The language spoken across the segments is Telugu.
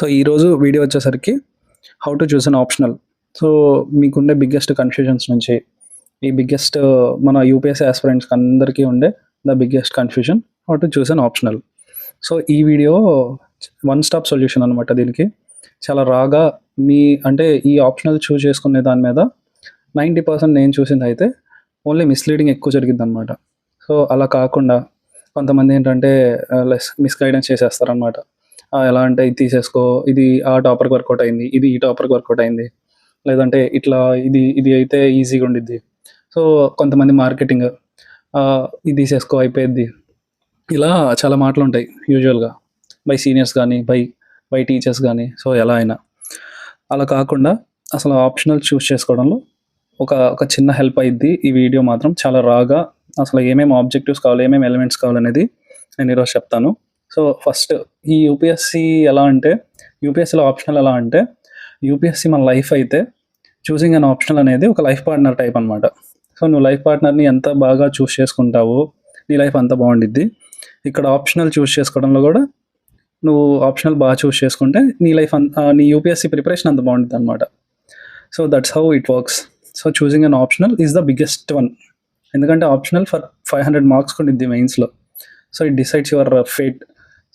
సో ఈరోజు వీడియో వచ్చేసరికి how to choose an optional. So మీకుండే బిగ్గెస్ట్ కన్ఫ్యూజన్స్ నుంచి ఈ బిగ్గెస్ట్ మన యూపీఎస్సీ ఆస్పిరెంట్స్కి అందరికీ ఉండే the biggest confusion how to choose an optional. So ఈ వీడియో వన్ స్టాప్ సొల్యూషన్ అనమాట. దీనికి చాలా రాగా మీ అంటే ఈ ఆప్షనల్ చూస్ చేసుకునే దాని మీద 90% నేను చూసింది అయితే ఓన్లీ మిస్లీడింగ్ ఎక్కువ జరిగింది అనమాట. సో అలా కాకుండా కొంతమంది ఏంటంటే మిస్గైడెన్స్ చేసేస్తారనమాట. ఎలా అంటే ఇది తీసేసుకో, ఇది ఆ టాపర్కి వర్కౌట్ అయింది, ఇది ఈ టాపర్కి వర్కౌట్ అయింది, లేదంటే ఇట్లా ఇది ఇది అయితే ఈజీగా ఉండిద్ది. సో కొంతమంది మార్కెటింగ్ ఇది తీసేసుకో అయిపోయింది, ఇలా చాలా మాటలు ఉంటాయి యూజువల్గా బై సీనియర్స్ కానీ బై టీచర్స్ కానీ. సో ఎలా అయినా అలా కాకుండా అసలు ఆప్షనల్ చూస్ చేసుకోవడంలో ఒక చిన్న హెల్ప్ అయ్యిద్ది ఈ వీడియో మాత్రం. చాలా రాగా అసలు ఏమేమి ఆబ్జెక్టివ్స్ కావాలి, ఏమేమి ఎలిమెంట్స్ కావాలనేది నేను ఈరోజు చెప్తాను. సో ఫస్ట్ ఈ యూపీఎస్సీ ఎలా అంటే, యూపీఎస్సీలో ఆప్షనల్ ఎలా అంటే, యూపీఎస్సీ మన లైఫ్ అయితే చూసింగ్ అన్ ఆప్షనల్ అనేది ఒక లైఫ్ పార్ట్నర్ టైప్ అనమాట. సో నువ్వు లైఫ్ పార్ట్నర్ని ఎంత బాగా చూస్ చేసుకుంటావో నీ లైఫ్ అంత బాగుండిద్ది. ఇక్కడ ఆప్షనల్ చూస్ చేసుకోవడంలో కూడా నువ్వు ఆప్షనల్ బాగా చూస్ చేసుకుంటే నీ లైఫ్ నీ యూపీఎస్సీ ప్రిపరేషన్ అంత బాగుంటుంది అనమాట. So that's how it works. So choosing an optional is the biggest one. ఎందుకంటే ఆప్షనల్ ఫర్ 500 మార్క్స్ ఉండిద్ది మెయిన్స్లో. So it decides your fate.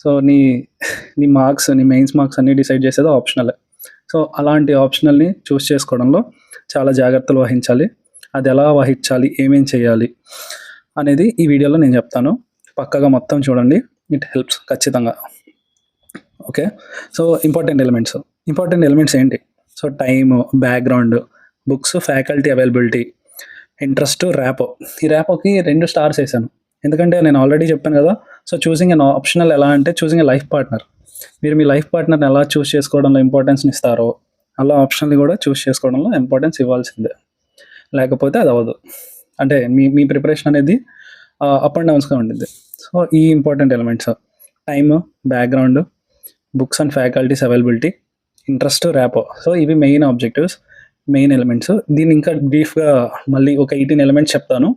So నీ మార్క్స్, నీ మెయిన్స్ మార్క్స్ అన్నీ డిసైడ్ చేసేది ఆప్షనల్. సో అలాంటి ఆప్షనల్ని చూస్ చేసుకోవడంలో చాలా జాగ్రత్తలు వహించాలి. అది ఎలా వహించాలి, ఏమేం చేయాలి అనేది ఈ వీడియోలో నేను చెప్తాను. పక్కగా మొత్తం చూడండి, ఇట్ హెల్ప్స్ ఖచ్చితంగా. ఓకే, సో ఇంపార్టెంట్ ఎలిమెంట్స్ ఏంటి? So time, background, books, faculty availability, interest, rapport. ఈ ర్యాపోకి 2 స్టార్స్ వేసాను ఎందుకంటే నేను ఆల్రెడీ చెప్పాను కదా. సో చూసింగ్ అన్ ఆప్షనల్ ఎలా అంటే చూసింగ్ ఎ లైఫ్ పార్ట్నర్. మీరు మీ లైఫ్ పార్ట్నర్ని ఎలా చూస్ చేసుకోవడంలో ఇంపార్టెన్స్ని ఇస్తారో అలా ఆప్షనల్ని కూడా చూస్ చేసుకోవడంలో ఇంపార్టెన్స్ ఇవ్వాల్సిందే, లేకపోతే అది అవ్వదు. అంటే మీ ప్రిపరేషన్ అనేది అప్ అండ్ డౌన్స్గా ఉంటుంది. సో ఈ important elements time, background, books and faculties availability, interest, rapport. So ఇవి మెయిన్ ఆబ్జెక్టివ్స్, మెయిన్ ఎలిమెంట్స్. దీన్ని ఇంకా బ్రీఫ్గా మళ్ళీ ఒక 18 ఎలిమెంట్స్ చెప్తాను.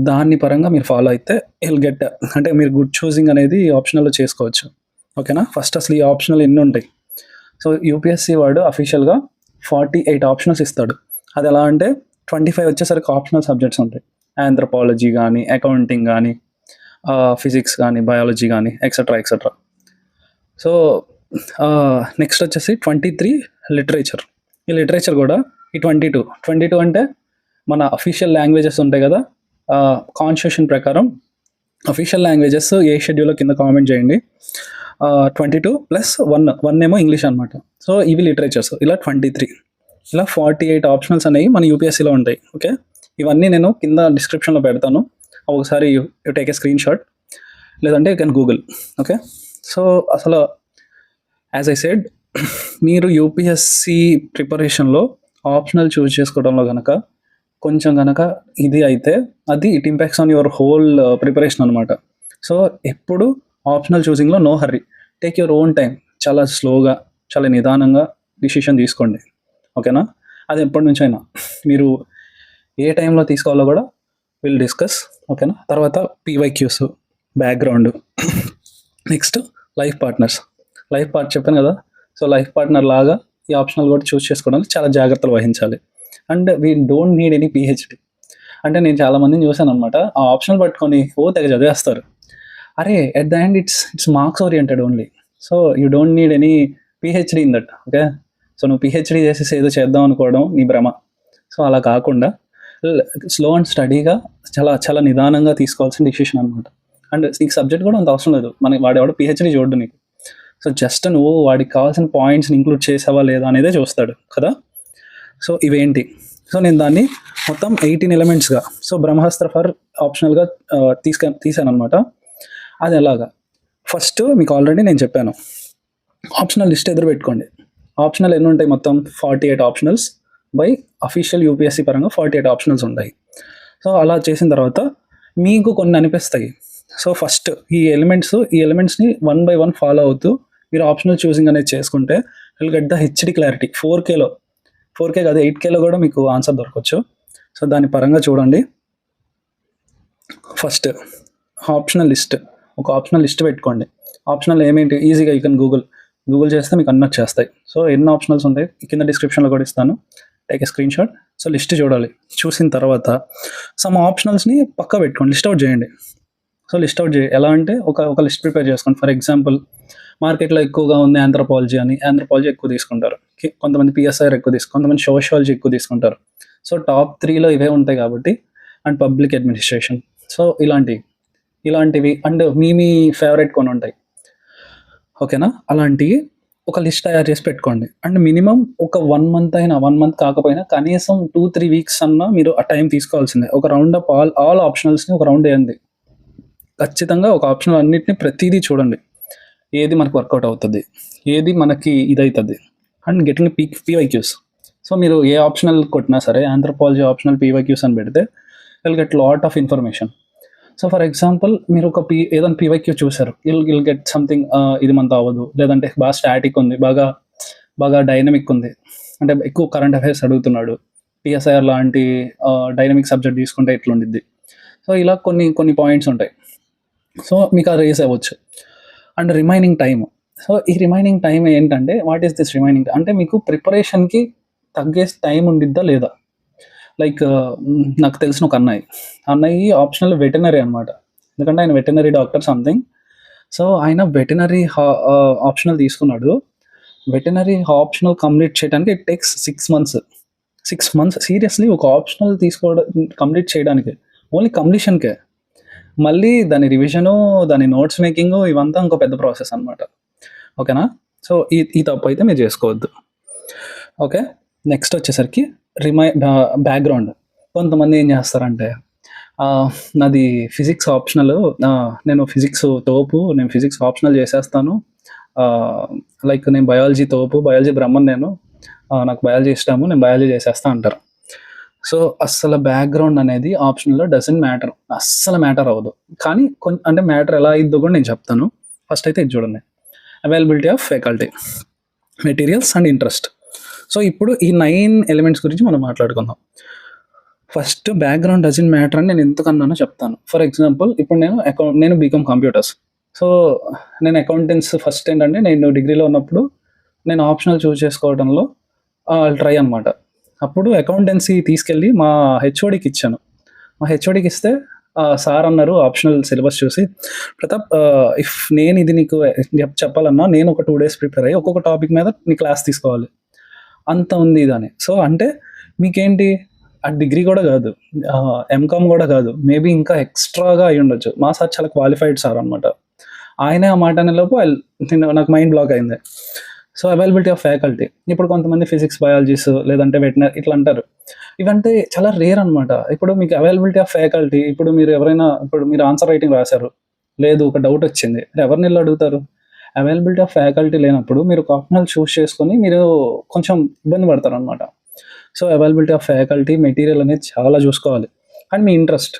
దాన్ని పరంగా మీరు ఫాలో అయితే విల్ గెట్, అంటే మీరు గుడ్ చూసింగ్ అనేది ఆప్షనల్లో చేసుకోవచ్చు. ఓకేనా? ఫస్ట్ అసలు ఈ ఆప్షనల్ ఎన్ని ఉంటాయి? సో యూపీఎస్సీ వాడు అఫీషియల్గా 48 ఆప్షనల్స్ ఇస్తాడు. అది ఎలా అంటే 25 వచ్చేసరికి ఆప్షనల్ సబ్జెక్ట్స్ ఉంటాయి. ఆంథ్రపాలజీ కానీ, అకౌంటింగ్ కానీ, ఫిజిక్స్ కానీ, బయాలజీ కానీ, ఎక్సెట్రా. సో నెక్స్ట్ వచ్చేసి 23 లిటరేచర్. ఈ లిటరేచర్ కూడా ఈ 22 అంటే మన అఫీషియల్ లాంగ్వేజెస్ ఉంటాయి కదా. కాన్స్టిట్యూషన్ ప్రకారం అఫీషియల్ లాంగ్వేజెస్ ఏ షెడ్యూల్లో కింద కామెంట్ చేయండి. 22 + 1 ఏమో ఇంగ్లీష్ అనమాట. సో ఇవి లిటరేచర్స్. ఇలా 23, ఇలా 48 ఆప్షనల్స్ అనేవి మన యూపీఎస్సీలో ఉంటాయి. ఓకే, ఇవన్నీ నేను కింద డిస్క్రిప్షన్లో పెడతాను. ఒకసారి you take a screenshot, లేదంటే you can Google. Okay, so అసలు యాజ్ ఐ సెడ్, మీరు యూపీఎస్సీ ప్రిపరేషన్లో ఆప్షనల్ చూస్ చేసుకోవడంలో కొంచెం ఇది అయితే అది it impacts on your whole preparation అనమాట. సో ఎప్పుడు ఆప్షనల్ చూసింగ్లో no hurry, take your own time. చాలా స్లోగా, చాలా నిదానంగా డిసిషన్ తీసుకోండి. ఓకేనా? అది ఎప్పటి నుంచి అయినా మీరు ఏ టైంలో తీసుకోవాలో కూడా విల్ డిస్కస్. ఓకేనా? తర్వాత PYQs, background, next life part చెప్పాను కదా. సో లైఫ్ పార్ట్నర్ లాగా ఈ ఆప్షనల్ కూడా చూస్ చేసుకోవడానికి చాలా జాగ్రత్తలు వహించాలి. And we don't need any PhD. అంటే నేను చాలామందిని చూశాను అనమాట, ఆ ఆప్షనల్ పట్టుకొని తెగ చదివేస్తారు. అరే at the end it's marks oriented only. So you don't need any PhD in that. Okay, so నువ్వు పిహెచ్డి చేసేసి ఏదో చేద్దాం అనుకోవడం నీ భ్రమ. సో అలా కాకుండా స్లో అండ్ స్టడీగా చాలా నిదానంగా తీసుకోవాల్సిన డిసిషన్ అనమాట. అండ్ నీకు సబ్జెక్ట్ కూడా అంత అవసరం లేదు. వాడెవడో పిహెచ్డి చూడడు నీకు. సో జస్ట్ నువ్వు వాడికి కావాల్సిన పాయింట్స్ని ఇంక్లూడ్ చేసావా లేదా అనేదే చూస్తాడు కదా. సో ఇవేంటి? సో నేను దాన్ని మొత్తం 18 ఎలిమెంట్స్గా, సో బ్రహ్మాస్త్ర ఫర్ ఆప్షనల్గా తీసాను అనమాట. అది ఎలాగా? ఫస్ట్ మీకు ఆల్రెడీ నేను చెప్పాను, ఆప్షనల్ లిస్ట్ ఎదురు పెట్టుకోండి. ఆప్షనల్ ఎన్ని ఉంటాయి? మొత్తం 48 ఆప్షనల్స్ బై అఫీషియల్ యూపీఎస్సీ పరంగా 48 ఆప్షనల్స్ ఉంటాయి. సో అలా చేసిన తర్వాత మీకు కొన్ని అనిపిస్తాయి. సో ఫస్ట్ ఈ ఎలిమెంట్స్ని 1 by 1 ఫాలో అవుతూ మీరు ఆప్షనల్ చూసింగ్ అనేది చేసుకుంటే will get the HD clarity. 4K కాదు 8Kలో కూడా మీకు ఆన్సర్ దొరకవచ్చు. సో దాని పరంగా చూడండి. ఫస్ట్ ఆప్షనల్ లిస్ట్, ఒక ఆప్షనల్ లిస్ట్ పెట్టుకోండి. ఆప్షనల్ ఏమేంటి ఈజీగా యూ కెన్ గూగుల్ గూగుల్ చేస్తే మీకు అన్నీ వచ్చేస్తాయి. సో ఎన్ని ఆప్షనల్స్ ఉంటాయి కింద డిస్క్రిప్షన్లో కూడా ఇస్తాను, take a screen shot. So list చూడాలి, చూసిన తర్వాత సమ్ ఆప్షనల్స్ని పక్క పెట్టుకోండి, లిస్ట్ అవుట్ చేయండి. సో లిస్ట్ అవుట్ చేయి ఎలా అంటే ఒక లిస్ట్ ప్రిపేర్ చేసుకోండి. ఫర్ ఎగ్జాంపుల్ మార్కెట్లో ఎక్కువగా ఉంది ఆంథ్రోపాలజీ అని, ఆంథ్రోపాలజీ ఎక్కువ తీసుకుంటారు. కొంతమంది పిఎస్ఐఆర్ ఎక్కువ కొంతమంది సోషియాలజీ ఎక్కువ తీసుకుంటారు. సో టాప్ 3లో ఇవే ఉంటాయి కాబట్టి, అండ్ పబ్లిక్ అడ్మినిస్ట్రేషన్. సో ఇలాంటివి అండ్ మీ ఫేవరెట్ కొన్ని ఉంటాయి, ఓకేనా? అలాంటివి ఒక లిస్ట్ తయారు చేసి పెట్టుకోండి. అండ్ మినిమం ఒక 1 మంత్ అయినా, 1 మంత్ కాకపోయినా కనీసం 2-3 వీక్స్ అన్నా మీరు ఆ టైం తీసుకోవాల్సిందే. ఒక రౌండ్ ఆఫ్ ఆల్ ఆప్షనల్స్ని ఒక రౌండ్ వేయండి. ఖచ్చితంగా ఒక ఆప్షనల్ అన్నిటిని ప్రతిదీ చూడండి, ఏది మనకు వర్కౌట్ అవుతుంది, ఏది మనకి ఇదవుతుంది. And getting PYQs. సో మీరు ఏ ఆప్షనల్ కొట్టినా సరే, ఆంథ్రోపాలజీ ఆప్షనల్ పీవైక్యూస్ అని పెడితే will get lot of information. So for example మీరు ఒక ఏదైనా పీవైక్యూ చూసారు, విల్ గెట్ సంథింగ్, ఇది మనతో అవ్వదు, లేదంటే బాగా స్టాటిక్ ఉంది, బాగా డైనమిక్ ఉంది, అంటే ఎక్కువ కరెంట్ అఫైర్స్ అడుగుతున్నాడు, పిఎస్ఐఆర్ లాంటి డైనమిక్ సబ్జెక్ట్ తీసుకుంటే ఎట్లుండిద్ది. సో ఇలా కొన్ని పాయింట్స్ ఉంటాయి. సో మీకు అది రేస్ అవ్వచ్చు. And remaining time. సో ఈ రిమైనింగ్ టైం ఏంటంటే, వాట్ ఈస్ దిస్ రిమైనింగ్ అంటే మీకు ప్రిపరేషన్కి తగ్గే టైం ఉండిద్దా లేదా? లైక్ నాకు తెలిసిన ఒక అన్నయ్య ఆప్షనల్ వెటనరీ అనమాట, ఎందుకంటే ఆయన వెటనరీ డాక్టర్ సంథింగ్. సో ఆయన వెటనరీ ఆప్షనల్ తీసుకున్నాడు. వెటనరీ ఆప్షనల్ కంప్లీట్ చేయడానికి it takes 6 months. 6 months seriously ఒక ఆప్షనల్ కంప్లీట్ చేయడానికి, ఓన్లీ కంప్లీషన్కే. మళ్ళీ దాని రివిజను, దాని నోట్స్ మేకింగ్, ఇవంతా ఇంకో పెద్ద ప్రాసెస్ అనమాట, ఓకేనా? సో ఈ తప్పు అయితే మీరు చేసుకోవద్దు. ఓకే, నెక్స్ట్ వచ్చేసరికి బ్యాక్గ్రౌండ్. కొంతమంది ఏం చేస్తారంటే, నాది ఫిజిక్స్ ఆప్షనల్, నేను ఫిజిక్స్ తోపు, నేను ఫిజిక్స్ ఆప్షనల్ చేసేస్తాను, లైక్ నేను బయాలజీ తోపు, బయాలజీ బ్రహ్మన్, నాకు బయాలజీ ఇష్టము, నేను బయాలజీ చేసేస్తా అంటారు. సో అస్సలు బ్యాక్గ్రౌండ్ అనేది ఆప్షన్లో డజంట్ మ్యాటర్, అస్సలు మ్యాటర్ అవ్వదు. కానీ అంటే మ్యాటర్ ఎలా అయిద్దో కూడా నేను చెప్తాను. ఫస్ట్ అయితే ఇది చూడండి, availability of faculty, materials and interest. So ఇప్పుడు ఈ 9 ఎలిమెంట్స్ గురించి మనం మాట్లాడుకుందాం. ఫస్ట్ బ్యాక్గ్రౌండ్ డజంట్ మ్యాటర్ అని నేను ఎందుకన్నానో చెప్తాను. ఫర్ ఎగ్జాంపుల్ ఇప్పుడు నేను బీకామ్ కంప్యూటర్స్. సో నేను అకౌంటెన్స్ ఫస్ట్ ఏంటంటే, నేను డిగ్రీలో ఉన్నప్పుడు నేను ఆప్షనల్ చూస్ చేసుకోవడంలో ట్రై అనమాట. అప్పుడు అకౌంటెన్సీ తీసుకెళ్ళి మా హెచ్ఓడికి ఇచ్చాను. మా హెచ్ఓడికి ఇస్తే సార్ అన్నారు ఆప్షనల్ సిలబస్ చూసి, ప్రతాప్, ఇఫ్ నేను ఇది నీకు చెప్పాలన్నా నేను ఒక 2 days ప్రిపేర్ అయ్యి ఒక్కొక్క టాపిక్ మీద నీ క్లాస్ తీసుకోవాలి, అంత ఉంది ఇదని. సో అంటే మీకేంటి, ఆ డిగ్రీ కూడా కాదు, ఎంకామ్ కూడా కాదు, మేబీ ఇంకా ఎక్స్ట్రాగా అయి ఉండొచ్చు. మా సార్ చాలా క్వాలిఫైడ్ సార్ అనమాట. ఆయనే ఆ మాట అనేలోపు నాకు మైండ్ బ్లాక్ అయింది. సో అవైలబిలిటీ ఆఫ్ ఫ్యాకల్టీ, ఇప్పుడు కొంతమంది ఫిజిక్స్ బయాలజీస్ లేదంటే వెటనరీ ఇట్లా అంటారు, ఇవంటే చాలా రేర్ అనమాట. ఇప్పుడు మీకు అవైలబిలిటీ ఆఫ్ ఫ్యాకల్టీ, ఇప్పుడు మీరు ఆన్సర్ రైటింగ్ రాశారు, లేదు ఒక డౌట్ వచ్చింది, ఎవరిని వెళ్ళి అడుగుతారు? అవైలబిలిటీ ఆఫ్ ఫ్యాకల్టీ లేనప్పుడు మీరు ఆప్షనల్ చూస్ చేసుకొని మీరు కొంచెం ఇబ్బంది పడతారు అనమాట. So availability of faculty, material అనేది చాలా చూసుకోవాలి. And me interest.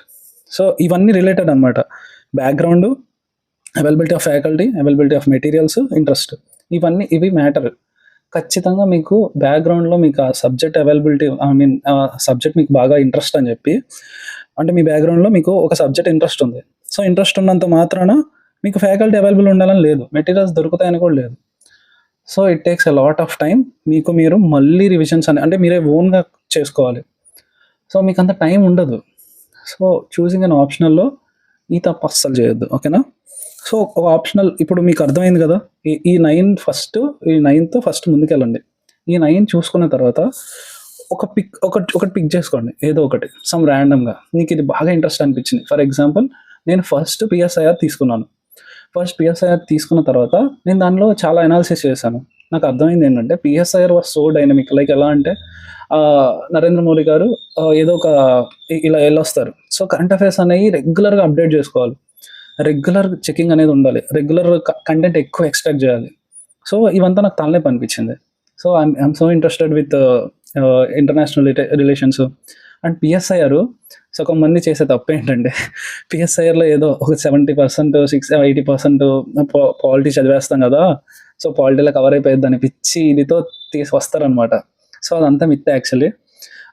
సో ఇవన్నీ రిలేటెడ్ అనమాట, background, availability of faculty, availability of materials, interest, ఇవి మ్యాటర్. ఖచ్చితంగా మీకు బ్యాక్గ్రౌండ్లో మీకు ఆ సబ్జెక్ట్ అవైలబిలిటీ, సబ్జెక్ట్ మీకు బాగా ఇంట్రెస్ట్ అని చెప్పి, అంటే మీ బ్యాక్గ్రౌండ్లో మీకు ఒక సబ్జెక్ట్ ఇంట్రెస్ట్ ఉంది. సో ఇంట్రెస్ట్ ఉన్నంత మాత్రాన మీకు ఫ్యాకల్టీ అవైలబుల్ ఉండాలని లేదు, మెటీరియల్స్ దొరుకుతాయని కూడా లేదు. So it takes a lot of time. మీరు మళ్ళీ రివిజన్స్ అంటే మీరే ఓన్గా చేసుకోవాలి. సో మీకు అంత టైం ఉండదు. సో చూసింగ్ అన్ ఆప్షనల్లో ఈ తప్పు అస్సలు చేయొద్దు, ఓకేనా? సో ఒక ఆప్షనల్ ఇప్పుడు మీకు అర్థమైంది కదా, ఈ 9తో ఫస్ట్ ముందుకెళ్ళండి. ఈ 9 చూసుకున్న తర్వాత ఒకటి పిక్ చేసుకోండి, ఏదో ఒకటి సమ్ ర్యాండమ్గా మీకు ఇది బాగా ఇంట్రెస్ట్ అనిపించింది. ఫర్ ఎగ్జాంపుల్ నేను ఫస్ట్ పిఎస్ఐఆర్ తీసుకున్నాను. ఫస్ట్ పిఎస్ఐఆర్ తీసుకున్న తర్వాత నేను దానిలో చాలా అనాలిసిస్ చేశాను. నాకు అర్థమైంది ఏంటంటే, PSIR was so dynamic. Like ఎలా అంటే, నరేంద్ర మోడీ గారు ఏదో ఒక ఇలా వెళ్ళొస్తారు. సో కరెంట్ అఫైర్స్ అనేవి రెగ్యులర్గా అప్డేట్ చేసుకోవాలి, రెగ్యులర్ చెకింగ్ అనేది ఉండాలి, రెగ్యులర్ కంటెంట్ ఎక్కువ ఎక్స్ట్రాక్ట్ చేయాలి. సో ఇవంతా నాకు తలనొప్పి అనిపించింది. So I'm so interested with international relations and PSIR. So కొంతమంది చేసే తప్పు ఏంటంటే, పిఎస్ఐఆర్లో ఏదో ఒక 70%, 80% పాలిటీ చదివేస్తాం కదా, సో పాలిటీలో కవర్ అయిపోయింది అని పిచ్చి ఇదితో వస్తారనమాట. సో అదంతా మిత్ యాక్చువల్లీ.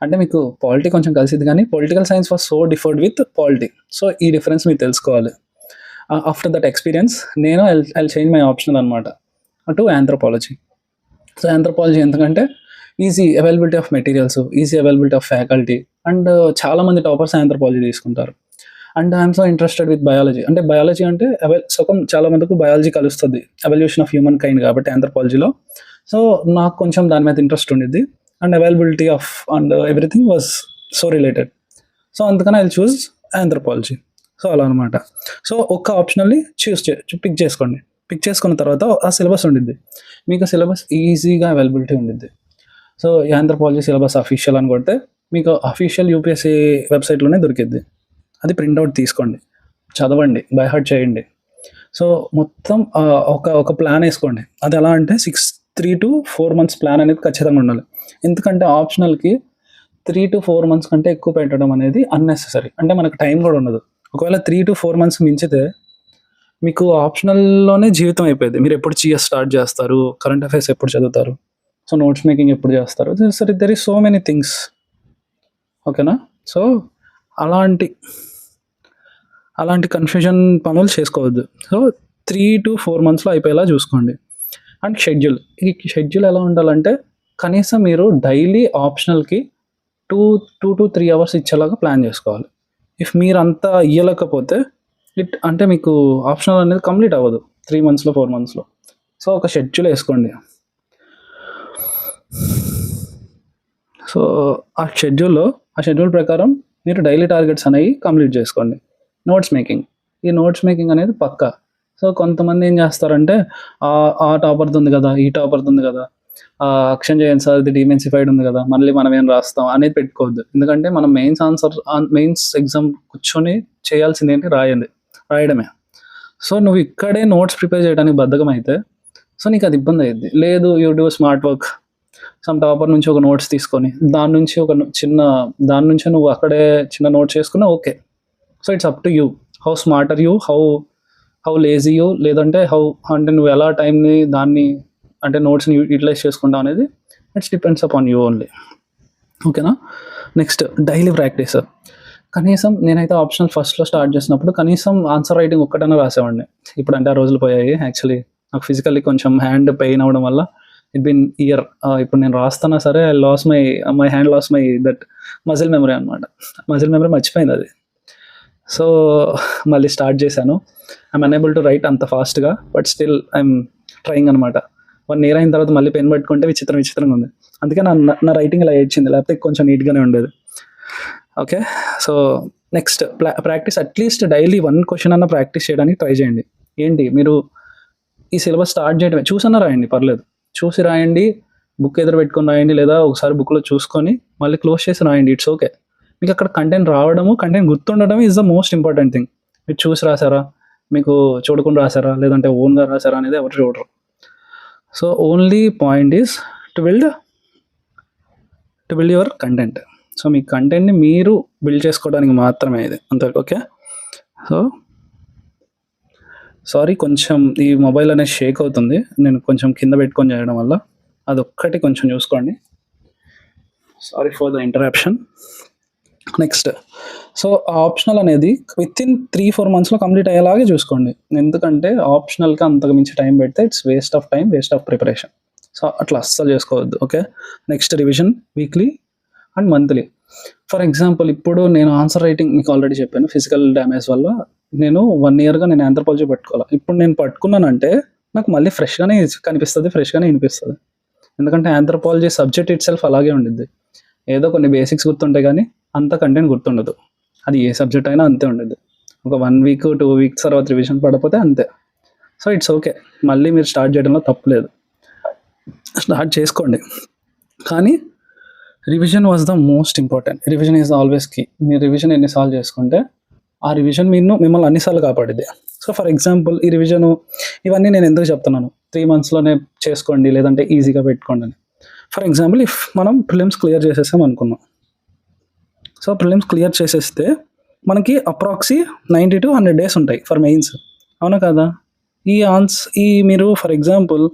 అంటే మీకు పాలిటీ కొంచెం కలిసిద్ది, కానీ political science was so deferred with polity. So ఈ డిఫరెన్స్ మీరు తెలుసుకోవాలి. ఆఫ్టర్ దట్ ఎక్స్పీరియన్స్ నేను ఐ చేంజ్ మై ఆప్షనల్ అనమాట. To anthropology. సో ఆంథ్రోపాలజీ ఎందుకంటే easy availability of materials, easy availability of faculty and చాలామంది టాపర్స్ ఆంథ్రోపాలజీ తీసుకుంటారు. And I'm so interested with biology. అంటే బయాలజీ అంటే సగం చాలా మందికి బయాలజీ కలుస్తుంది, ఎవల్యూషన్ ఆఫ్ హ్యూమన్ కైండ్ కాబట్టి ఆంథ్రోపాలజీలో. సో నాకు కొంచెం దాని మీద ఇంట్రెస్ట్ ఉండిద్ది and availability of and everything was so related. So అందుకని ఐ చూస్ ఆంథ్రోపాలజీ. సో అలా అనమాట. సో ఒక్క ఆప్షనల్ని పిక్ చేసుకోండి. పిక్ చేసుకున్న తర్వాత ఆ సిలబస్ ఉండిద్ది, మీకు సిలబస్ ఈజీగా అవైలబిలిటీ ఉండిద్ది. సో ఈ ఆంథ్రోపాలజీ సిలబస్ అఫీషియల్ అని కొడితే మీకు అఫీషియల్ యూపీఎస్సీ వెబ్సైట్లోనే దొరికిద్ది. అది ప్రింట్అవుట్ తీసుకోండి, చదవండి, బై హార్ట్ చేయండి. సో మొత్తం ఒక ప్లాన్ వేసుకోండి. అది ఎలా అంటే 3 to 4 months ప్లాన్ అనేది ఖచ్చితంగా ఉండాలి. ఎందుకంటే ఆప్షనల్కి 3 to 4 months కంటే ఎక్కువ పెట్టడం అనేది అన్నెసెసరీ. అంటే మనకు టైం కూడా ఉండదు. ఒకవేళ 3 to 4 months మించితే మీకు ఆప్షనల్లోనే జీవితం అయిపోయింది. మీరు ఎప్పుడు జిఎస్ స్టార్ట్ చేస్తారు, కరెంట్ అఫైర్స్ ఎప్పుడు చదువుతారు, సో నోట్స్ మేకింగ్ ఎప్పుడు చేస్తారు, సరే there is so many things. ఓకేనా? సో అలాంటి కన్ఫ్యూజన్ పనులు చేసుకోవద్దు. సో 3 to 4 monthsలో అయిపోయేలా చూసుకోండి. అండ్ షెడ్యూల్, ఈ షెడ్యూల్ ఎలా ఉండాలంటే కనీసం మీరు డైలీ ఆప్షనల్కి 2 to 3 hours ఇచ్చేలాగా ప్లాన్ చేసుకోవాలి. ఇఫ్ మీరు అంతా ఇవ్వలేకపోతే అంటే మీకు ఆప్షనల్ అనేది కంప్లీట్ అవ్వదు 3 monthsలో 4 monthsలో. సో ఒక షెడ్యూల్ వేసుకోండి. సో ఆ షెడ్యూల్ ప్రకారం మీరు డైలీ టార్గెట్స్ అనేవి కంప్లీట్ చేసుకోండి. నోట్స్ మేకింగ్, ఈ నోట్స్ మేకింగ్ అనేది పక్కా. సో కొంతమంది ఏం చేస్తారంటే ఆ టాపర్ది ఉంది కదా, ఈ టాపర్ది ఉంది కదా, అక్షన్ చేయండి సార్, ఇది డిమెన్సిఫైడ్ ఉంది కదా, మళ్ళీ మనం ఏం రాస్తాం అనేది పెట్టుకోవద్దు. ఎందుకంటే మనం మెయిన్స్ ఎగ్జామ్ కూర్చొని చేయాల్సింది ఏంటి, రాయడమే. సో నువ్వు ఇక్కడే నోట్స్ ప్రిపేర్ చేయడానికి బద్ధకం అయితే సో నీకు అది ఇబ్బంది అయ్యింది. లేదు, you do smart work, some topper నుంచి ఒక నోట్స్ తీసుకొని దాని నుంచి నువ్వు అక్కడే చిన్న నోట్స్ చేసుకున్నా okay. So it's up to you, how smart are you, how lazy you, లేదంటే అంటే నువ్వు ఎలా టైంని దాన్ని అంటే నోట్స్ని యూటిలైజ్ చేసుకుంటావు అనేది it's depends upon you only. ఓకేనా? Next daily practice. కనీసం నేనైతే ఆప్షనల్ ఫస్ట్లో స్టార్ట్ చేసినప్పుడు కనీసం ఆన్సర్ రైటింగ్ ఒక్కటైనా రాసేవాడిని. ఇప్పుడు అంటే ఆ రోజులు పోయాయి. యాక్చువల్లీ నాకు ఫిజికల్లీ కొంచెం హ్యాండ్ పెయిన్ అవ్వడం వల్ల ఇట్ బిన్ ఇయర్. ఇప్పుడు నేను రాస్తున్నా సరే my hand loss my that muscle memory అనమాట. మజిల్ మెమరీ మర్చిపోయింది అది. సో మళ్ళీ స్టార్ట్ చేశాను. ఐఎమ్ అనేబుల్ టు రైట్ అంత ఫాస్ట్గా, బట్ స్టిల్ ఐఎమ్ ట్రయింగ్ అనమాట. 1 year అయిన తర్వాత మళ్ళీ పెన్ పట్టుకుంటే విచిత్రంగా ఉంది. అందుకే నా రైటింగ్ ఇలా ఏడ్చింది, లేకపోతే కొంచెం నీట్గానే ఉండేది. Okay, so next practice. At least daily 1 question అన్న ప్రాక్టీస్ చేయడానికి ట్రై చేయండి. ఏంటి, మీరు ఈ సిలబస్ స్టార్ట్ చేయడమే, చూసన్నా రాయండి, పర్లేదు, చూసి రాయండి, బుక్ ఎదురు పెట్టుకొని రాయండి, లేదా ఒకసారి బుక్లో చూసుకొని మళ్ళీ క్లోజ్ చేసి రాయండి, ఇట్స్ ఓకే. మీకు అక్కడ కంటెంట్ రావడము, కంటెంట్ గుర్తుండడం is the most important thing. మీరు చూసి రాసారా, మీకు చూడకుండా రాసారా, లేదంటే ఓన్గా రాసారా అనేది ఎవరు చూడరు. So only point is to build your content. So మీ కంటెంట్ని మీరు బిల్డ్ చేసుకోవడానికి మాత్రమే ఇది, అంతవరకు. ఓకే, సో సారీ, కొంచెం ఈ మొబైల్ అనేది షేక్ అవుతుంది, నేను కొంచెం కింద పెట్టుకొని చేయడం వల్ల. అదొక్కటి కొంచెం చూసుకోండి. Sorry for the interruption. Next, so optional అనేది వితిన్ 3-4 monthsలో కంప్లీట్ అయ్యేలాగే చూసుకోండి. ఎందుకంటే ఆప్షనల్కి అంతకు మించి టైం పెడితే it's waste of time, waste of preparation. So అట్లా అస్సలు చేసుకోవద్దు. Okay, next revision weekly and monthly. For example, ఇప్పుడు నేను ఆన్సర్ రైటింగ్ మీకు ఆల్రెడీ చెప్పాను, ఫిజికల్ డ్యామేజ్ వల్ల నేను 1 yearగా నేను ఆంథ్రోపాలజీ పట్టుకోవాలి. ఇప్పుడు నేను పట్టుకున్నానంటే నాకు మళ్ళీ ఫ్రెష్గానే కనిపిస్తుంది, ఫ్రెష్గానే వినిపిస్తుంది. ఎందుకంటే ఆంథ్రోపాలజీ సబ్జెక్ట్ ఇట్ సెల్ఫ్ అలాగే ఉండిద్ది. ఏదో కొన్ని బేసిక్స్ గుర్తుంటాయి కానీ అంత కంటెంట్ గుర్తుండదు. అది ఏ సబ్జెక్ట్ అయినా అంతే ఉండదు. ఒక 1 week 2 weeks తర్వాత రివిజన్ పడకపోతే అంతే. సో ఇట్స్ ఓకే, మళ్ళీ మీరు స్టార్ట్ చేయడంలో తప్పులేదు, స్టార్ట్ చేసుకోండి. కానీ revision was the most important. Revision is always key. మీరు రివిజన్ ఎన్నిసార్లు చేసుకుంటే ఆ రివిజన్ మిమ్మల్ని అన్నిసార్లు కాపాడిద్ది. సో ఫర్ ఎగ్జాంపుల్, ఈ రివిజను ఇవన్నీ నేను ఎందుకు చెప్తున్నాను, 3 monthsలోనే చేసుకోండి, లేదంటే ఈజీగా పెట్టుకోండి అని. ఫర్ ఎగ్జాంపుల్, ఇఫ్ మనం ప్రిలిమ్స్ క్లియర్ చేసేసాం అనుకున్నాం, సో ప్రిలిమ్స్ క్లియర్ చేసేస్తే మనకి అప్రాక్సీ 90 to 100 days ఉంటాయి ఫర్ మెయిన్స్, అవునా కదా? ఈ మీరు ఫర్ ఎగ్జాంపుల్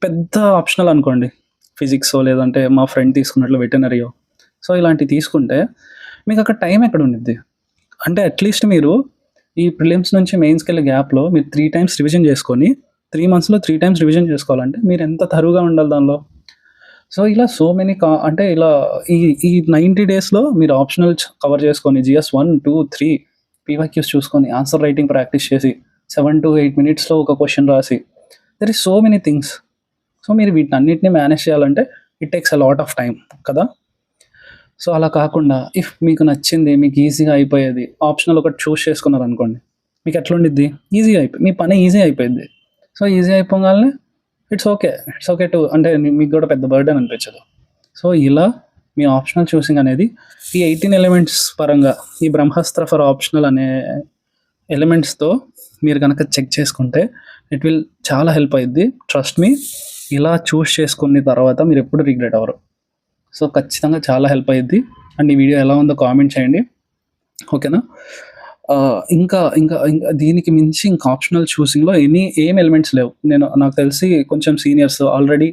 పెద్ద ఆప్షనల్ అనుకోండి, ఫిజిక్సో లేదంటే మా ఫ్రెండ్ తీసుకున్నట్లు వెటనరీయో, సో ఇలాంటివి తీసుకుంటే మీకు అక్కడ టైం ఎక్కడ ఉండిద్ది? అంటే అట్లీస్ట్ మీరు ఈ ప్రిలిమ్స్ నుంచి మెయిన్స్కి వెళ్ళే గ్యాప్లో మీరు 3 times రివిజన్ చేసుకొని 3 మంత్స్‌లో 3 టైమ్స్ రివిజన్ చేసుకోవాలంటే మీరు ఎంత తరువుగా ఉండాలి దానిలో. సో, ఇలా సో మెనీ అంటే ఇలా ఈ ఈ 90 డేస్‌లో మీరు ఆప్షనల్స్ కవర్ చేసుకొని జీఎస్ 1, 2, 3 పీవైక్యూస్ చూసుకొని ఆన్సర్ రైటింగ్ ప్రాక్టీస్ చేసి 7-8 మినిట్స్‌లో ఒక క్వెషన్ రాసి there is so many things. So, మీరు వీటన్నిటిని మేనేజ్ చేయాలంటే it takes a lot of time కదా! సో, అలా కాకుండా ఇఫ్ మీకు నచ్చింది, మీకు ఈజీగా అయిపోయేది ఆప్షనల్ ఒకటి చూజ్ చేసుకున్నారనుకోండి, మీకు ఎట్లుండిద్ది? ఈజీగా మీ పని ఈజీ అయిపోయిద్ది. సో, ఈజీ అయిపోగానే ఇట్స్ ఓకే టు అంటే మీకు కూడా పెద్ద బర్డెన్ అనిపించదు. సో, ఇలా మీ ఆప్షనల్ చూసింగ్ అనేది ఈ 18 ఎలిమెంట్స్ పరంగా ఈ బ్రహ్మాస్త్ర ఫర్ ఆప్షనల్ అనే ఎలిమెంట్స్‌తో మీరు గనక చెక్ చేసుకుంటే ఇట్ విల్ చాలా హెల్ప్ అయ్యిద్ది. ట్రస్ట్ మీ, ఇలా చూజ్ చేసుకున్న తర్వాత మీరు ఎప్పుడు రిగ్రెట్ అవ్వరు. సో, ఖచ్చితంగా చాలా హెల్ప్ అయ్యిద్ది. అండ్ ఈ వీడియో ఎలా ఉందో కామెంట్ చేయండి. ఓకేనా? ఇంకా ఇంకా ఇంకా దీనికి మించి ఇంకా ఆప్షనల్ చూసింగ్‌లో ఏం ఎలిమెంట్స్ లేవు. నాకు తెలిసి కొంచెం సీనియర్స్ ఆల్రెడీ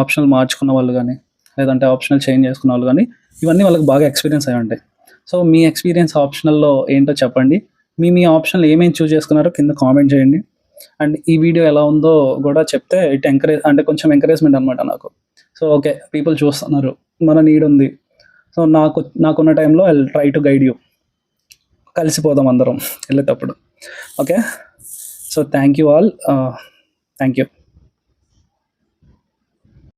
ఆప్షనల్ మార్చుకున్న వాళ్ళు గానీ, లేదంటే ఆప్షనల్ చేంజ్ చేసుకున్న వాళ్ళు గానీ, ఇవన్నీ వాళ్ళకి బాగా ఎక్స్‌పీరియన్స్ అయ్యి ఉంటాయి. సో, మీ ఎక్స్‌పీరియన్స్ ఆప్షనల్‌లో ఏంటో చెప్పండి. మీ ఆప్షనల్ ఏమేమి చూజ్ చేసుకున్నారో కింద కామెంట్ చేయండి. అండ్ ఈ వీడియో ఎలా ఉందో గూడా చెప్తే అంటే కొంచెం ఎంకరేజ్‌మెంట్ అనమాట నాకు. సో, ఓకే, పీపుల్ చూస్తున్నారు, మన నీడ్ ఉంది. సో, నాకున్న టైంలో I will try to guide you. కలిసిపోదాం అందరం వెళ్ళేటప్పుడు. Okay. So, thank you all. Thank you.